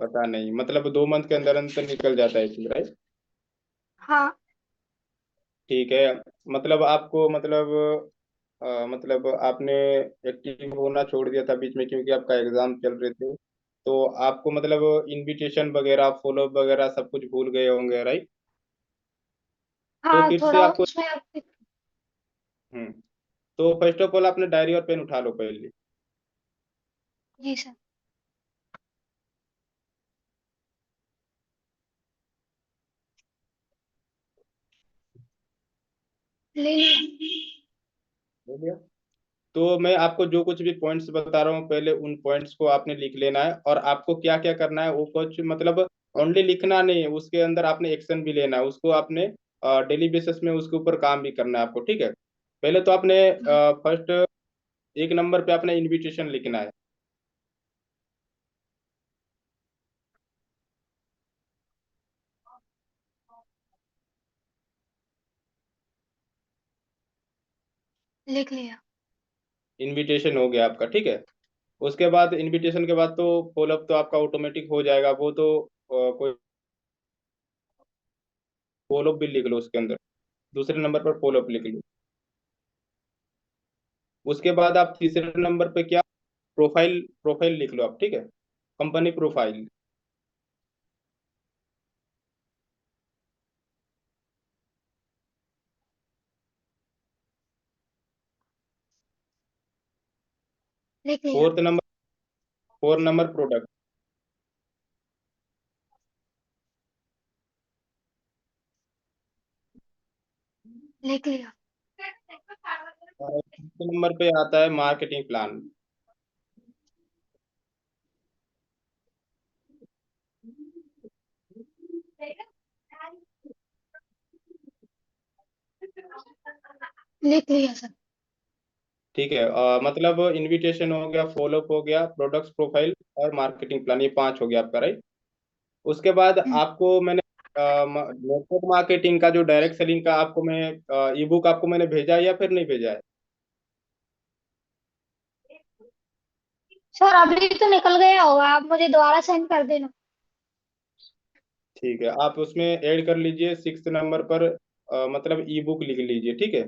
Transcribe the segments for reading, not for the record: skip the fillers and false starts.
पता नहीं, मतलब 2 मंथ के अंदर अंदर निकल जाता है चीज, राइट? हाँ। ठीक है। मतलब आपको मतलब मतलब आपने एक्टिव होना छोड़ दिया था बीच में क्योंकि आपका एग्जाम चल रहे थे, तो आपको मतलब इनविटेशन वगैरह फॉलो वगैरह सब कुछ भूल गए होंगे, राइट? तो हाँ, फिर से थोड़ा आपको उसमें हम्म तो फर्स्ट ऑफ ऑल अपने डायरी और पेन उठा लो पहले। जी सर। ले लिया। हो गया? तो मैं आपको जो कुछ भी पॉइंट्स बता रहा हूँ पहले उन पॉइंट्स को आपने लिख लेना है, और आपको क्या क्या करना है वो कुछ मतलब ओनली लिखना नहीं है, उसके अंदर आपने एक्शन भी लेना है, उसको आपने डेली बेसिस में उसके ऊपर काम भी करना है आपको, ठीक है? पहले तो आपने फर्स्ट 1 नंबर पे अपना इनविटेशन लिखना है। लिख लिया। इनविटेशन हो गया आपका, ठीक है? उसके बाद इनविटेशन के बाद तो फॉलोअप तो आपका ऑटोमेटिक हो जाएगा, वो तो कोई फॉलोअप भी लिख लो उसके अंदर, दूसरे नंबर पर फॉलोअप लिख लो। उसके बाद आप तीसरे नंबर पे क्या, प्रोफाइल प्रोफाइल लिख लो आप, ठीक है? Company profile. लिख लिया। Fourth number 4 number product. लिख लिया। और 5th नंबर पे आता है मार्केटिंग प्लान। लिख लिया सर। ठीक है, मतलब इनविटेशन हो गया, फॉलोअप हो गया, प्रोडक्ट्स प्रोफाइल और मार्केटिंग प्लान, ये 5 हो गया आपका, राइट? उसके बाद हम्म। आपको मैंने नेटवर्क मार्केटिंग का जो डायरेक्ट सेलिंग का आपको मैं ई बुक आपको मैंने भेजा है या फिर नहीं भेजा है? सर अभी तो निकल गया होगा, आप मुझे दोबारा सेंड कर देना। ठीक है, आप उसमें ऐड कर लीजिए 6th नंबर पर, मतलब ई बुक लिख लीजिए, ठीक है?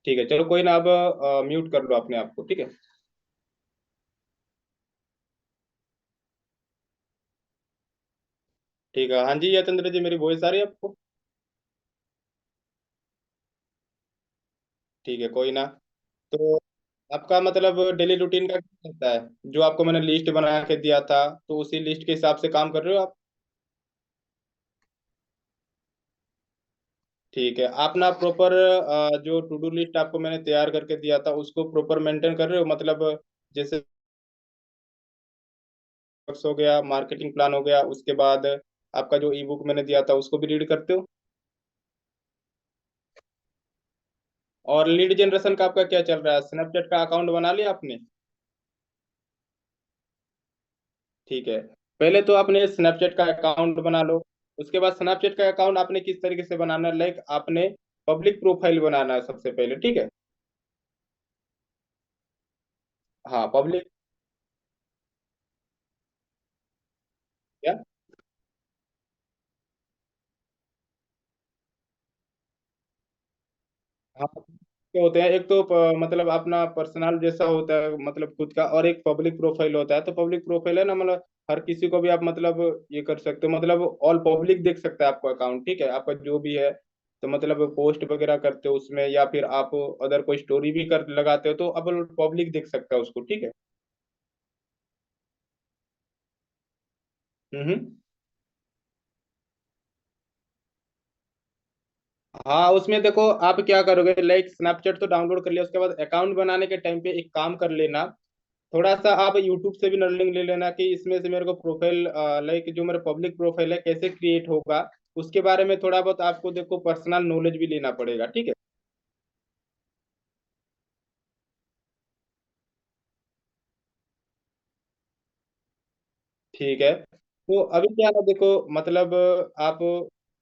ठीक है, चलो कोई ना, अब म्यूट कर लो अपने आप को, ठीक है? ठीक है, हाँ जी यतेंद्र जी, मेरी वॉइस आ रही है आपको? ठीक है, कोई ना। तो आपका मतलब डेली रूटीन का क्या रहता है, जो आपको मैंने लिस्ट बना के दिया था तो उसी लिस्ट के हिसाब से काम कर रहे हो आप? ठीक है, आप ना प्रॉपर जो टू डू लिस्ट आपको मैंने तैयार करके दिया था उसको प्रॉपर मेंटेन कर रहे हो, मतलब जैसे हो गया, मार्केटिंग प्लान हो गया, उसके बाद आपका जो ई बुक मैंने दिया था उसको भी रीड करते हो? और लीड जनरेशन का आपका क्या चल रहा है, स्नैपचैट का अकाउंट बना लिया आपने? ठीक है, पहले तो आपने स्नैपचैट का अकाउंट बना लो। उसके बाद स्नैपचैट का अकाउंट आपने किस तरीके से बनाना है, लाइक आपने पब्लिक प्रोफाइल बनाना है सबसे पहले, ठीक है? हाँ, पब्लिक। क्या? हाँ, क्या होते हैं, एक तो मतलब अपना पर्सनल जैसा होता है मतलब खुद का, और एक पब्लिक प्रोफाइल होता है। तो पब्लिक प्रोफाइल है ना, मतलब हर किसी को भी आप मतलब ये कर सकते हो, मतलब ऑल पब्लिक देख सकता है आपका अकाउंट, ठीक है? आपका जो भी है, तो मतलब पोस्ट वगैरह करते हो उसमें, या फिर आप अदर कोई स्टोरी भी कर लगाते हो तो अब पब्लिक देख सकता है उसको, ठीक है? हम्म। हाँ, उसमें देखो आप क्या करोगे, लाइक स्नैपचैट तो डाउनलोड कर लिया, उसके बाद अकाउंट बनाने के टाइम पे एक काम कर लेना, थोड़ा सा आप यूट्यूब से भी लर्निंग ले लेना कि इसमें से मेरे को प्रोफाइल, लाइक जो मेरा पब्लिक प्रोफाइल है कैसे क्रिएट होगा, उसके बारे में थोड़ा बहुत आपको देखो पर्सनल नॉलेज भी लेना पड़ेगा, ठीक है? ठीक है, तो अभी क्या है देखो, मतलब आप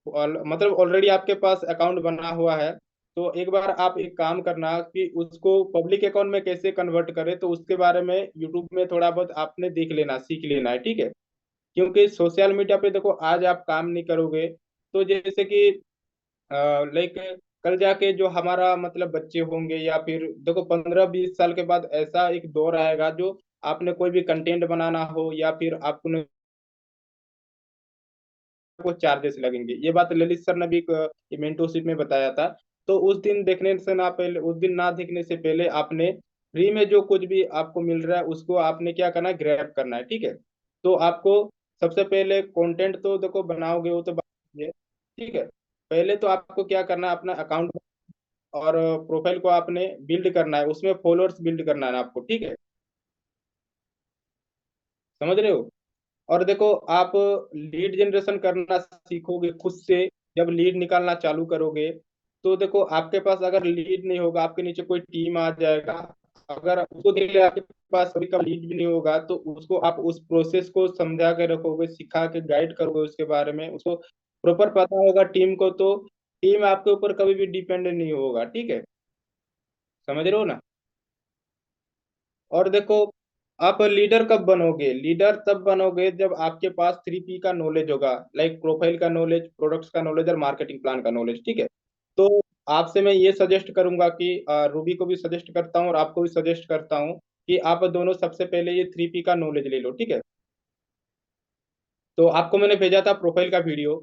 मतलब ऑलरेडी आपके पास अकाउंट बना हुआ है, तो एक बार आप एक काम करना कि उसको पब्लिक अकाउंट में कैसे कन्वर्ट करें, तो उसके बारे में यूट्यूब में थोड़ा बहुत आपने देख लेना, सीख लेना है, ठीक है। क्योंकि सोशल मीडिया पे देखो आज आप काम नहीं करोगे तो जैसे कि लाइक कल जाके जो हमारा मतलब बच्चे होंगे या फिर देखो 15-20 साल के बाद ऐसा एक दौर आएगा जो आपने कोई भी कंटेंट बनाना हो या फिर आपने को चार्जेस लगेंगे। ये बात ललित सर ने भी मेंटोरशिप में बताया था। तो उस दिन देखने से ना पहले, उस दिन ना देखने से पहले आपने फ्री में जो कुछ भी आपको मिल रहा है उसको आपने क्या करना है, ग्रैब करना है, ठीक है। तो आपको सबसे पहले कंटेंट तो देखो बनाओगे वो तो बात है, ठीक है। पहले तो आपको क्या करना है, अपना अकाउंट और प्रोफाइल को आपने बिल्ड करना है, उसमें फॉलोअर्स बिल्ड करना है आपको, ठीक है। समझ रहे हो। और देखो आप लीड जनरेशन करना सीखोगे खुद से, जब लीड निकालना चालू करोगे तो देखो आपके पास अगर लीड नहीं होगा, आपके नीचे कोई टीम आ जाएगा, अगर उसको देख ले आपके पास कभी का लीड भी नहीं होगा तो उसको आप उस प्रोसेस को समझा के रखोगे, सिखा के गाइड करोगे उसके बारे में, उसको प्रॉपर पता होगा टीम को, तो टीम आपके ऊपर कभी भी डिपेंड नहीं होगा, ठीक है। समझ रहे हो ना। और देखो आप लीडर कब बनोगे, लीडर तब बनोगे जब आपके पास 3P का नॉलेज होगा, लाइक प्रोफाइल का नॉलेज, प्रोडक्ट्स का नॉलेज और मार्केटिंग प्लान का नॉलेज, ठीक है। तो आपसे मैं ये सजेस्ट करूंगा कि रूबी को भी सजेस्ट करता हूँ और आपको भी सजेस्ट करता हूँ कि आप दोनों सबसे पहले ये 3P का नॉलेज ले लो, ठीक है। तो आपको मैंने भेजा था प्रोफाइल का वीडियो,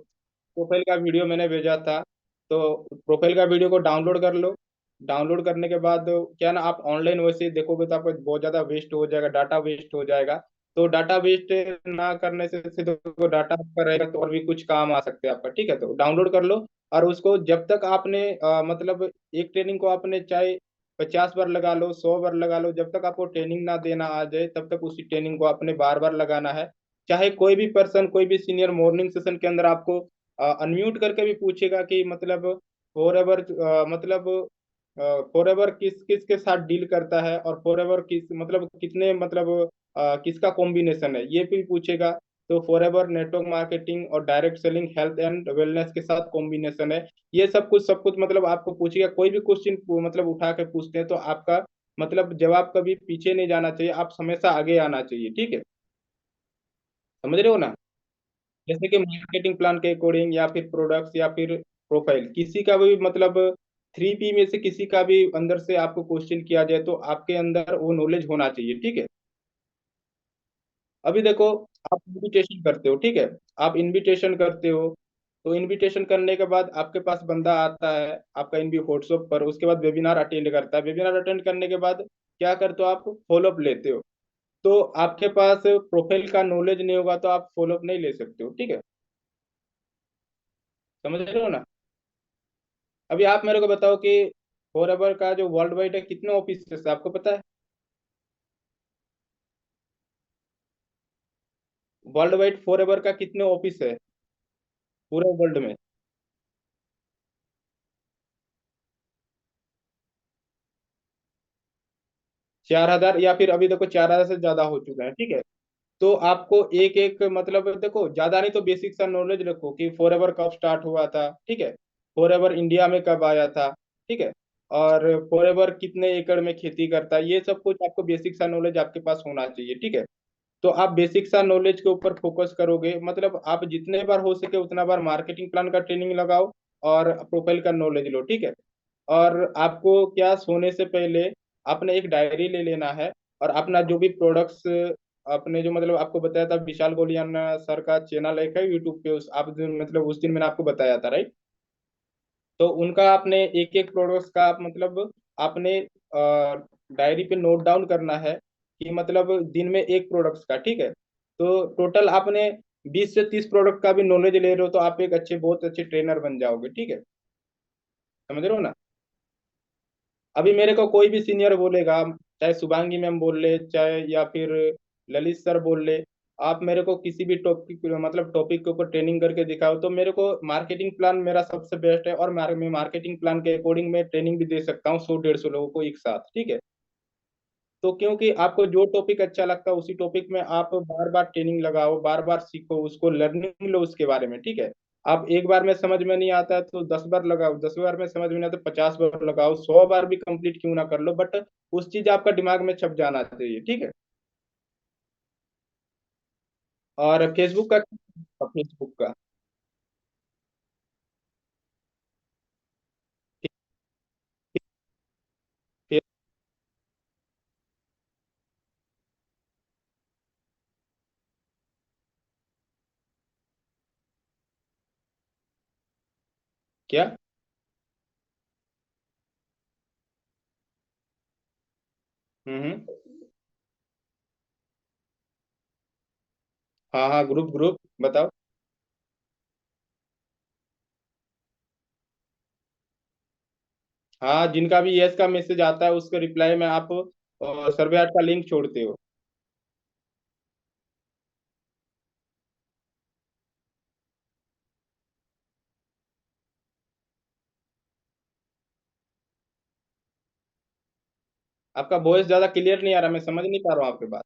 प्रोफाइल का वीडियो मैंने भेजा था। तो प्रोफाइल का वीडियो को डाउनलोड कर लो। डाउनलोड करने के बाद क्या ना, आप ऑनलाइन वैसे ही देखोगे तो आपको बहुत ज़्यादा वेस्ट हो जाएगा, डाटा वेस्ट हो जाएगा। तो डाटा वेस्ट ना करने से सीधे को डाटा आपका रहेगा तो और भी कुछ काम आ सकते हैं आपका, ठीक है। तो डाउनलोड कर लो और उसको जब तक आपने मतलब एक ट्रेनिंग को आपने चाहे 50 बार लगा लो, 100 बार लगा लो, जब तक आपको ट्रेनिंग ना देना आ जाए तब तक उसी ट्रेनिंग को आपने बार बार लगाना है। चाहे कोई भी पर्सन, कोई भी सीनियर मॉर्निंग सेशन के अंदर आपको अनम्यूट करके भी पूछेगा कि मतलब फॉर एवर मतलब फॉर एवर किस किस के साथ डील करता है और फॉर एवर किस मतलब कितने मतलब किसका कॉम्बिनेशन है ये भी पूछेगा। तो फॉर एवर नेटवर्क मार्केटिंग और direct selling health and wellness के साथ कॉम्बिनेशन है। ये सब कुछ मतलब आपको पूछेगा, कोई भी क्वेश्चन मतलब उठा के पूछते हैं तो आपका मतलब जवाब कभी पीछे नहीं जाना चाहिए, आप हमेशा आगे आना चाहिए, ठीक है। समझ रहे हो ना। जैसे कि मार्केटिंग प्लान के अकॉर्डिंग या फिर प्रोडक्ट्स या फिर प्रोफाइल, किसी का भी मतलब 3P में से किसी का भी अंदर से आपको क्वेश्चन किया जाए तो आपके अंदर वो नॉलेज होना चाहिए, ठीक है। अभी देखो आप इनविटेशन करते हो, ठीक है। आप इनविटेशन करते हो तो इनविटेशन करने के बाद आपके पास बंदा आता है आपका इनवी व्हाट्सएप पर, उसके बाद वेबिनार अटेंड करता है, वेबिनार अटेंड करने के बाद क्या करते हो, आप फॉलोअप लेते हो। तो आपके पास प्रोफाइल का नॉलेज नहीं होगा तो आप फॉलोअप नहीं ले सकते हो, ठीक है। समझ रहे हो ना। अभी आप मेरे को बताओ कि फॉरएवर का जो वर्ल्ड वाइड है कितने ऑफिस है आपको पता है। वर्ल्ड वाइड फॉरएवर का कितने ऑफिस है पूरे वर्ल्ड में। 4,000 या फिर अभी देखो 4,000 से ज्यादा हो चुका है, ठीक है। तो आपको एक एक मतलब देखो ज्यादा नहीं तो बेसिक सा नॉलेज रखो कि फॉरएवर कब स्टार्ट हुआ था, ठीक है। फॉरएवर इंडिया में कब आया था, ठीक है। और फॉरएवर कितने एकड़ में खेती करता है, ये सब कुछ आपको बेसिक सा नॉलेज आपके पास होना चाहिए, ठीक है। तो आप बेसिक सा नॉलेज के ऊपर फोकस करोगे, मतलब आप जितने बार हो सके उतना बार मार्केटिंग प्लान का ट्रेनिंग लगाओ और प्रोफाइल का नॉलेज लो, ठीक है। और आपको क्या, सोने से पहले आपने एक डायरी ले लेना है और अपना जो भी प्रोडक्ट्स, आपने जो मतलब आपको बताया था विशाल गोलियान सर का चैनल एक है यूट्यूब पे, उस आप मतलब उस दिन मैंने आपको बताया था, राइट। तो उनका आपने एक एक प्रोडक्ट्स का आप मतलब आपने डायरी पे नोट डाउन करना है कि मतलब दिन में एक प्रोडक्ट्स का, ठीक है। तो टोटल आपने 20 से 30 प्रोडक्ट का भी नॉलेज ले रहे हो तो आप एक अच्छे, बहुत अच्छे ट्रेनर बन जाओगे, ठीक है। समझ रहे हो ना। अभी मेरे को कोई भी सीनियर बोलेगा, चाहे शुभांगी मैम बोल ले, चाहे या फिर ललित सर बोल ले, आप मेरे को किसी भी टॉपिक मतलब टॉपिक के ऊपर ट्रेनिंग करके दिखाओ तो मेरे को मार्केटिंग प्लान मेरा सबसे बेस्ट है और मैं मार्केटिंग प्लान के अकॉर्डिंग मैं ट्रेनिंग भी दे सकता हूँ 100-150 लोगों को एक साथ, ठीक है। तो क्योंकि आपको जो टॉपिक अच्छा लगता है उसी टॉपिक में आप बार बार ट्रेनिंग लगाओ, बार बार सीखो, उसको लर्निंग लो उसके बारे में, ठीक है। आप एक बार में समझ में नहीं आता है तो 10 बार लगाओ, 10 बार में समझ में नहीं आता 50 बार लगाओ, 100 बार भी कंप्लीट क्यों ना कर लो, बट उस चीज आपका दिमाग में छप जाना चाहिए, ठीक है। और फेसबुक का, फेसबुक का फे- क्या? हम्म। हाँ हाँ, ग्रुप ग्रुप बताओ। हाँ, जिनका भी यस का मैसेज आता है उसके रिप्लाई में आप सर्वे ऐप का लिंक छोड़ते हो। आपका वॉइस ज्यादा क्लियर नहीं आ रहा, मैं समझ नहीं पा रहा हूँ आपके बात।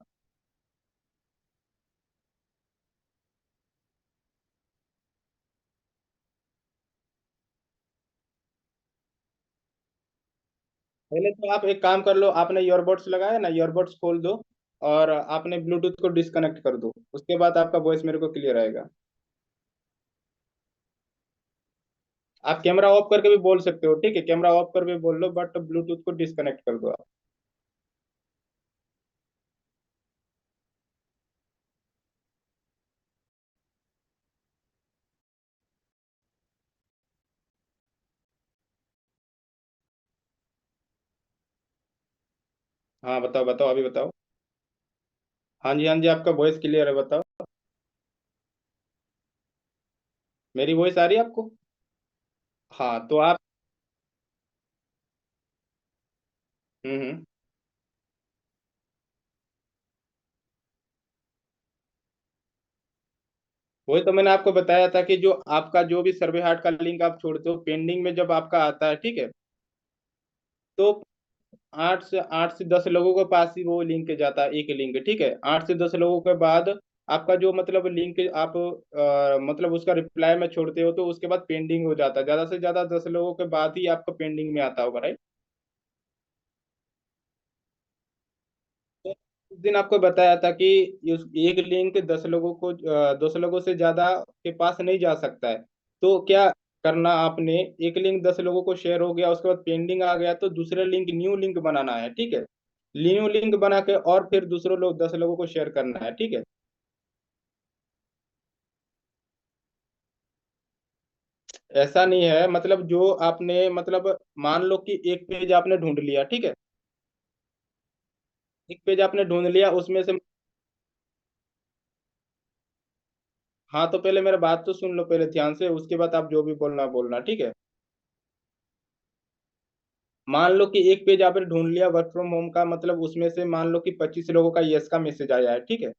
पहले तो आप एक काम कर लो, आपने ईयरबड्स लगाया ना, ईयरबड्स खोल दो और आपने ब्लूटूथ को डिस्कनेक्ट कर दो, उसके बाद आपका वॉइस मेरे को क्लियर आएगा। आप कैमरा ऑफ करके भी बोल सकते हो, ठीक है, कैमरा ऑफ करके भी बोल लो, बट ब्लूटूथ को डिस्कनेक्ट कर दो आप। हाँ बताओ बताओ, अभी बताओ। हाँ जी हाँ जी, आपका वॉइस क्लियर है, बताओ। मेरी वॉइस आ रही है आपको? हाँ तो आप, हम्म। वही तो मैंने आपको बताया था कि जो आपका जो भी सर्वे हार्ट का लिंक आप छोड़ते हो, पेंडिंग में जब आपका आता है, ठीक है, तो 8 से 10 लोगों के पास ही वो लिंक जाता है, एक लिंक, ठीक है। 8 से 10 लोगों के बाद आपका जो मतलब लिंक आप मतलब उसका रिप्लाई में छोड़ते हो तो उसके बाद पेंडिंग हो जाता है, ज्यादा से ज्यादा 10 लोगों के बाद ही आपका पेंडिंग में आता होगा, राइट। तो उस दिन आपको बताया था कि एक लिंक 10 लोगों को, 10 लोगों से ज्यादा के पास नहीं जा सकता है। तो क्या करना आपने, एक लिंक 10 लोगों को शेयर हो गया, उसके बाद पेंडिंग आ गया, तो दूसरे लिंक, न्यू लिंक बनाना है, ठीक है। न्यू लिंक बना के और फिर दूसरे लोग 10 लोगों को शेयर करना है, ठीक है। ऐसा नहीं है, मतलब जो आपने मतलब, मान लो कि एक पेज आपने ढूंढ लिया, ठीक है। एक पेज आपने ढूंढ लिया उसमें से, हाँ तो पहले मेरा बात तो सुन लो पहले ध्यान से, उसके बाद आप जो भी बोलना बोलना, ठीक है। मान लो कि एक पेज आपने ढूंढ लिया वर्क फ्रॉम होम का, मतलब उसमें से मान लो कि 25 लोगों का यस का मैसेज आया है, ठीक है।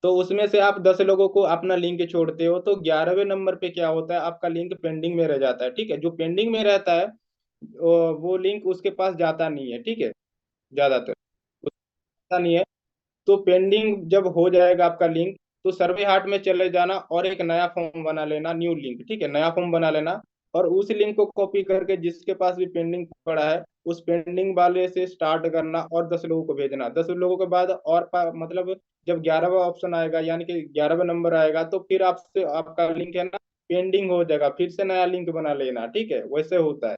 तो उसमें से आप 10 लोगों को अपना लिंक छोड़ते हो, तो 11वें नंबर पे क्या होता है, आपका लिंक पेंडिंग में रह जाता है, ठीक है। जो पेंडिंग में रहता है वो लिंक उसके पास जाता नहीं है, ठीक है, ज्यादातर जाता नहीं है। तो पेंडिंग जब हो जाएगा आपका लिंक, तो सर्वे हार्ट में चले जाना और एक नया फॉर्म बना लेना, न्यू लिंक, ठीक है, नया फॉर्म बना लेना। और उस लिंक को कॉपी करके जिसके पास भी पेंडिंग पड़ा है, उस पेंडिंग वाले से स्टार्ट करना और 10 लोगों को भेजना, 10 लोगों के बाद और मतलब जब 11वां ऑप्शन आएगा, यानी कि 11वां नंबर आएगा, तो फिर आपसे आपका लिंक है ना पेंडिंग हो जाएगा, फिर से नया लिंक बना लेना, ठीक है, वैसे होता है।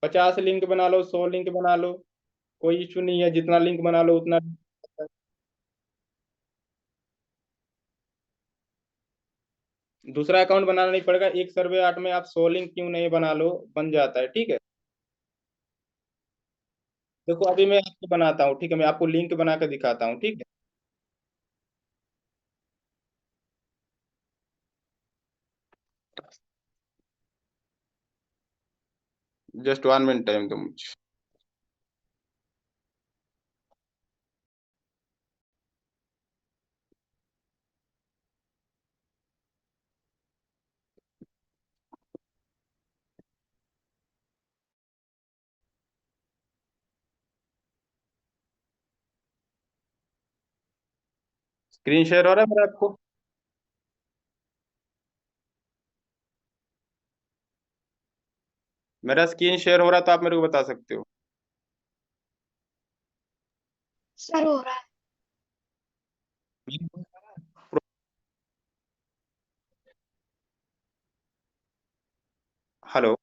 50 लिंक बना लो, 100 लिंक बना लो, कोई इशू नहीं है, जितना लिंक बना लो उतना। दूसरा अकाउंट बनाना नहीं पड़ेगा, एक सर्वे आर्ट में आप 100 लिंक क्यों नहीं बना लो, बन जाता है, ठीक है। देखो अभी मैं आपको बनाता हूँ, ठीक है, मैं आपको लिंक बना के दिखाता हूँ, ठीक है। जस्ट 1 मिनट टाइम दो मुझे। स्क्रीन शेयर हो रहा है मेरा आपको? मेरा स्क्रीन शेयर हो रहा है तो आप मेरे को बता सकते हो। सर हो रहा है। हेलो।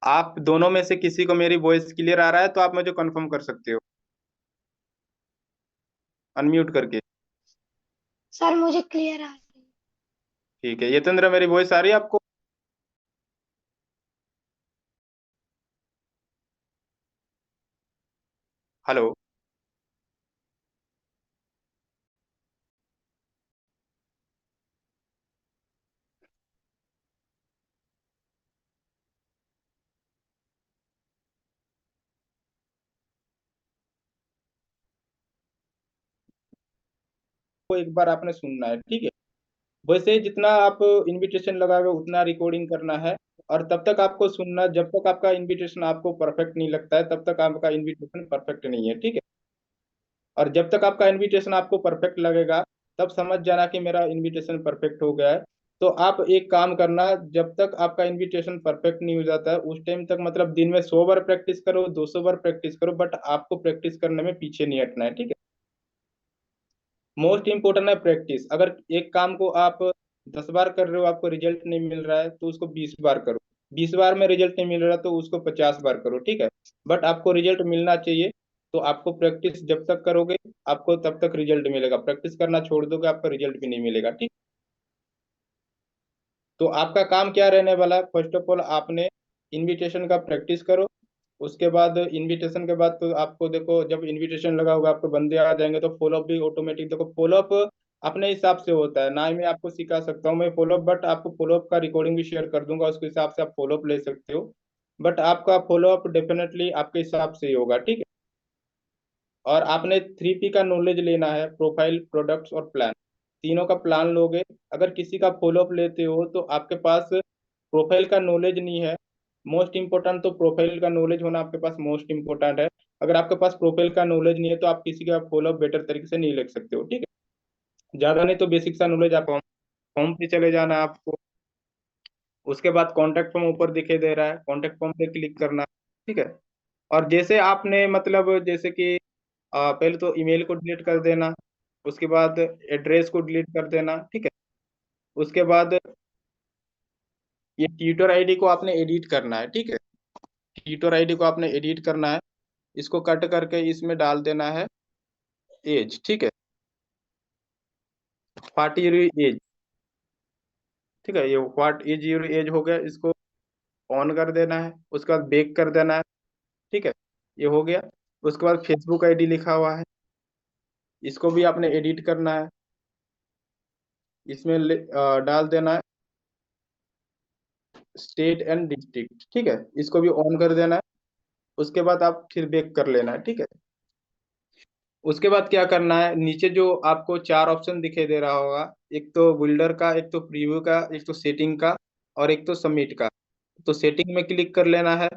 आप दोनों में से किसी को मेरी वॉइस क्लियर आ रहा है तो आप मुझे कंफर्म कर सकते हो अनम्यूट करके। सर मुझे क्लियर आ रही है। ठीक है यतेंद्र, मेरी वॉइस आ रही है आपको? हेलो। को एक बार आपने सुनना है, ठीक है? वैसे ही जितना आप इनविटेशन लगाओगे उतना रिकॉर्डिंग करना है। और तब तक आपको सुनना, जब तक आपका इनविटेशन आपको परफेक्ट नहीं लगता है तब तक आपका इनविटेशन परफेक्ट नहीं है, ठीक है? और जब तक आपका इनविटेशन आपको परफेक्ट लगेगा तब समझ जाना कि मेरा इनविटेशन परफेक्ट हो गया है। तो आप एक काम करना, जब तक आपका इनविटेशन परफेक्ट नहीं हो जाता है उस टाइम तक मतलब दिन में 100 बार प्रैक्टिस करो, 200 बार प्रैक्टिस करो, बट आपको प्रैक्टिस करने में पीछे नहीं हटना है, ठीक है? मोस्ट इंपोर्टेंट है प्रैक्टिस। अगर एक काम को आप 10 बार कर रहे हो आपको रिजल्ट नहीं मिल रहा है तो उसको 20 बार करो। 20 बार में रिजल्ट नहीं मिल रहा तो उसको 50 बार करो, ठीक है? बट आपको रिजल्ट मिलना चाहिए। तो आपको प्रैक्टिस जब तक करोगे आपको तब तक रिजल्ट मिलेगा। प्रैक्टिस करना छोड़ दोगे आपका रिजल्ट भी नहीं मिलेगा, ठीक? तो आपका काम क्या रहने वाला है? फर्स्ट ऑफ ऑल आपने इनविटेशन का प्रैक्टिस करो। उसके बाद इनविटेशन के बाद तो आपको देखो जब इनविटेशन लगा होगा आपको बंदे आ जाएंगे तो फॉलोअप भी ऑटोमेटिक, देखो फॉलोअप अपने हिसाब से होता है ना ही मैं आपको सिखा सकता हूँ मैं फॉलोअप, बट आपको फॉलोअप का रिकॉर्डिंग भी शेयर कर दूंगा, उसके हिसाब से आप फॉलोअप ले सकते हो। बट आपका फॉलोअप डेफिनेटली आपके हिसाब से ही होगा, ठीक है? और आपने 3P का नॉलेज लेना है, प्रोफाइल, प्रोडक्ट्स और प्लान। तीनों का प्लान लोगे। अगर किसी का फॉलोअप लेते हो तो आपके पास प्रोफाइल का नॉलेज नहीं है। मोस्ट इंपोर्टेंट तो प्रोफाइल का नॉलेज होना आपके पास मोस्ट इंपोर्टेंट है। अगर आपके पास प्रोफाइल का नॉलेज नहीं है तो आप किसी का फॉलोअप बेटर तरीके से नहीं ले सकते हो, ठीक है? ज्यादा नहीं तो बेसिक सा नॉलेज आप फॉर्म पे चले जाना है आपको। उसके बाद कॉन्टेक्ट फॉर्म ऊपर दिखे दे रहा है, कॉन्टेक्ट फॉर्म पे क्लिक करना है, ठीक है? और जैसे आपने मतलब जैसे कि पहले तो ईमेल को डिलीट कर देना। उसके बाद एड्रेस को डिलीट कर देना, ठीक है? उसके बाद ये ट्यूटर आईडी को आपने एडिट करना है, ठीक है? ट्यूटर आईडी को आपने एडिट करना है। इसको कट करके इसमें डाल देना है एज, ठीक है? 40 एज, ठीक है? ये व्हाट इज योर एज हो गया, इसको ऑन कर देना है। उसके बाद बेक कर देना है, ठीक है? ये हो गया। उसके बाद फेसबुक आईडी लिखा हुआ है, इसको भी आपने एडिट करना है। इसमें डाल देना है स्टेट एंड डिस्ट्रिक्ट, ठीक है? इसको भी ऑन कर देना है। उसके बाद आप फिर बेक कर लेना है, ठीक है? उसके बाद क्या करना है, नीचे जो आपको चार ऑप्शन दिखाई दे रहा होगा, एक तो बिल्डर का, एक तो प्रीव्यू का, एक तो सेटिंग का, और एक तो सबमिट का। तो सेटिंग में क्लिक कर लेना है।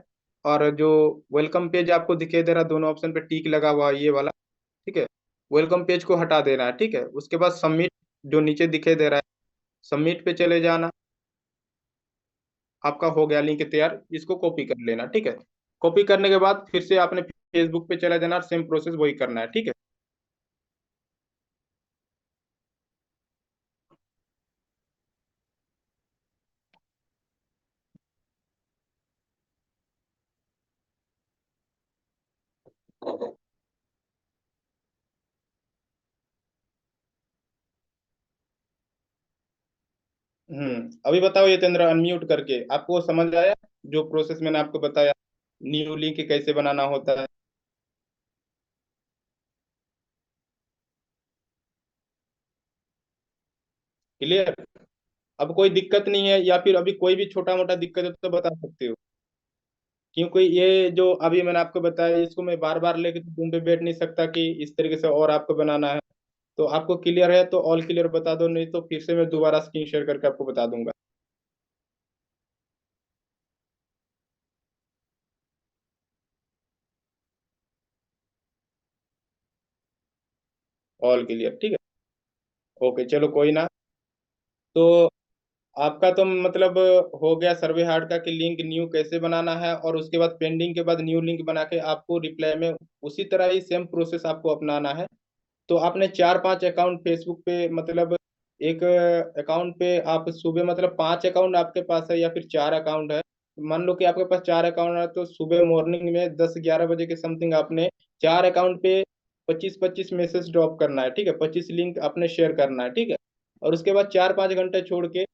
और जो वेलकम पेज आपको दिखाई दे रहा है दोनों ऑप्शन पे टिक लगा हुआ है ये वाला, ठीक है? वेलकम पेज को हटा देना है, ठीक है? उसके बाद सबमिट जो नीचे दिखाई दे रहा है, सबमिट पे चले जाना। आपका हो गया लिंक तैयार, इसको कॉपी कर लेना, ठीक है? कॉपी करने के बाद फिर से आपने फेसबुक पे चला जाना, सेम प्रोसेस वही करना है, ठीक है? अभी बताओ यतेंद्र, अनम्यूट करके आपको समझ आया जो प्रोसेस मैंने आपको बताया, न्यू लिंक कैसे बनाना होता है? क्लियर? अब कोई दिक्कत नहीं है या फिर अभी कोई भी छोटा मोटा दिक्कत है तो बता सकते हो। क्योंकि ये जो अभी मैंने आपको बताया इसको मैं बार बार लेके तो तुम पे बैठ नहीं सकता कि इस तरीके से और आपको बनाना है। तो आपको क्लियर है तो ऑल क्लियर बता दो, नहीं तो फिर से मैं दोबारा स्क्रीन शेयर करके आपको बता दूंगा। ऑल क्लियर, ठीक है। ओके चलो कोई ना। तो आपका तो मतलब हो गया सर्वे हार्ड का कि लिंक न्यू कैसे बनाना है, और उसके बाद पेंडिंग के बाद न्यू लिंक बना के आपको रिप्लाई में उसी तरह ही सेम प्रोसेस आपको अपनाना है। तो आपने 4-5 अकाउंट फेसबुक पे मतलब एक अकाउंट पे आप सुबह मतलब 5 अकाउंट आपके पास है या फिर 4 अकाउंट है। मान लो कि आपके पास 4 अकाउंट है, तो सुबह मॉर्निंग में 10-11 बजे के समथिंग आपने 4 अकाउंट पे 25-25 मैसेज ड्रॉप करना है, ठीक है। 25 लिंक आपने शेयर करना है, ठीक है। और उसके बाद 4-5 घंटे छोड़ के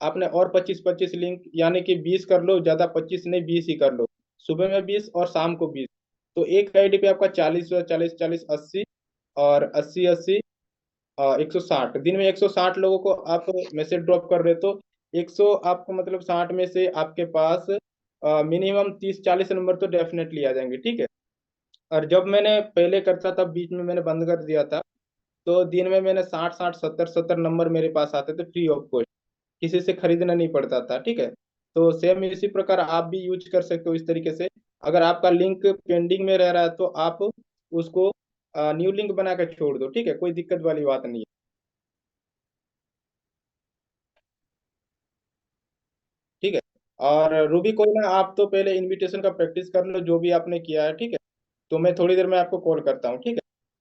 आपने और 25-25 लिंक यानी कि 20 कर लो, ज्यादा 25 नहीं 20 ही कर लो। सुबह में 20 और शाम को 20। तो एक आईडी पे आपका 40 40 40 80, और 80 80 160 दिन में 160 लोगों को आप मैसेज ड्रॉप कर रहे, तो 100 आपको मतलब 60 में से आपके पास मिनिमम 30-40 नंबर तो डेफिनेटली आ जाएंगे, ठीक है। और जब मैंने पहले करता था, बीच में मैंने बंद कर दिया था, तो दिन में मैंने 60 60 70 70 नंबर मेरे पास आते थे फ्री ऑफ कॉस्ट, किसी से खरीदना नहीं पड़ता था, ठीक है। तो सेम इसी प्रकार आप भी यूज कर सकते हो इस तरीके से। अगर आपका लिंक पेंडिंग में रह रहा है तो आप उसको न्यू लिंक बना के छोड़ दो, ठीक है, कोई दिक्कत वाली बात नहीं है, ठीक है। और रूबी कोई ना, आप तो पहले इनविटेशन का प्रैक्टिस कर लो जो भी आपने किया है, ठीक है। तो मैं थोड़ी देर में आपको कॉल करता हूँ, ठीक है।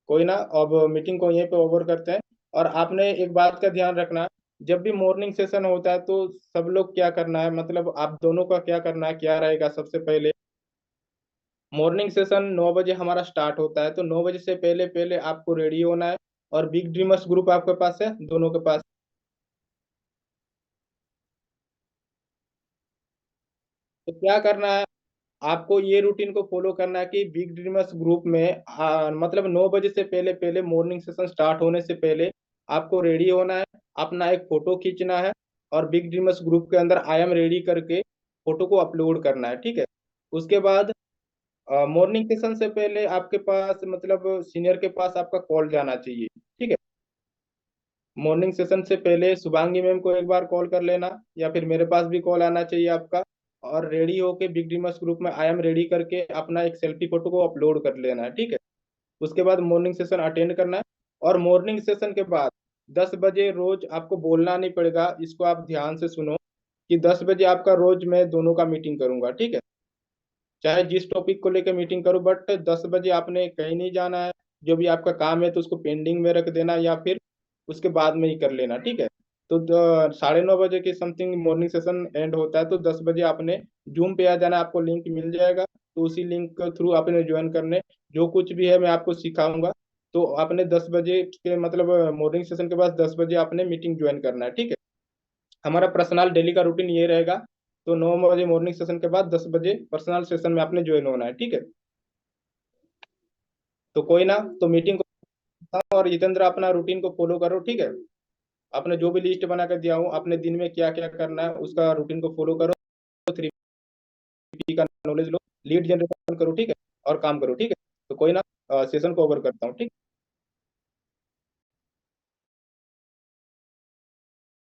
कोई ना, अब मीटिंग को यहीं पे ओवर करते हैं। और आपने एक बात का ध्यान रखना, जब भी मॉर्निंग सेशन होता है तो सब लोग क्या करना है, मतलब आप दोनों का क्या करना है, क्या रहेगा सबसे पहले। मॉर्निंग सेशन 9 बजे हमारा स्टार्ट होता है, तो 9 बजे से पहले पहले आपको रेडी होना है। और बिग ड्रीमर्स ग्रुप आपके पास है, दोनों के पास। तो क्या करना है, आपको ये रूटीन को फॉलो करना है कि बिग ड्रीमर्स ग्रुप में मतलब 9 बजे से पहले पहले मॉर्निंग सेशन स्टार्ट होने से पहले आपको रेडी होना है, अपना एक फोटो खींचना है, और बिग ड्रीमर्स ग्रुप के अंदर आई एम रेडी करके फोटो को अपलोड करना है, ठीक है। उसके बाद मॉर्निंग सेशन से पहले आपके पास मतलब सीनियर के पास आपका कॉल जाना चाहिए, ठीक है। मॉर्निंग सेशन से पहले शुभांगी मैम को एक बार कॉल कर लेना, या फिर मेरे पास भी कॉल आना चाहिए आपका। और रेडी होके बिग ड्रीमर्स ग्रुप में आई एम रेडी करके अपना एक सेल्फी फोटो को अपलोड कर लेना है, ठीक है। उसके बाद मॉर्निंग सेशन अटेंड करना है। और मॉर्निंग सेशन के बाद 10 बजे रोज आपको बोलना नहीं पड़ेगा, इसको आप ध्यान से सुनो, कि 10 बजे आपका रोज मैं दोनों का मीटिंग करूंगा, ठीक है। चाहे जिस टॉपिक को लेकर मीटिंग करो, बट 10 बजे आपने कहीं नहीं जाना है। जो भी आपका काम है तो उसको पेंडिंग में रख देना, या फिर उसके बाद में ही कर लेना, ठीक है। तो 9:30 बजे के समथिंग मॉर्निंग सेशन एंड होता है, तो 10 बजे आपने जूम पे आ जाना, आपको लिंक मिल जाएगा। तो उसी लिंक के थ्रू आपने ज्वाइन करने, जो कुछ भी है मैं आपको सिखाऊंगा। तो आपने 10 बजे के मतलब मॉर्निंग सेशन के बाद 10 बजे आपने मीटिंग ज्वाइन करना है, ठीक है। हमारा पर्सनल डेली का रूटीन ये रहेगा। तो 9 बजे मॉर्निंग सेशन के बाद 10 बजे पर्सनल सेशन में आपने ज्वाइन होना है, ठीक है। तो कोई ना, तो मीटिंग को और जितेंद्र अपना रूटीन को फॉलो करो, ठीक है। आपने जो भी लिस्ट बना कर दिया हूँ, आपने दिन में क्या क्या करना है उसका रूटीन को फॉलो करो। 3P का नॉलेज लो, लीड जनरेशन करो, ठीक है। और काम करो, ठीक है। तो कोई ना, सेशन को ओवर करता हूँ, ठीक।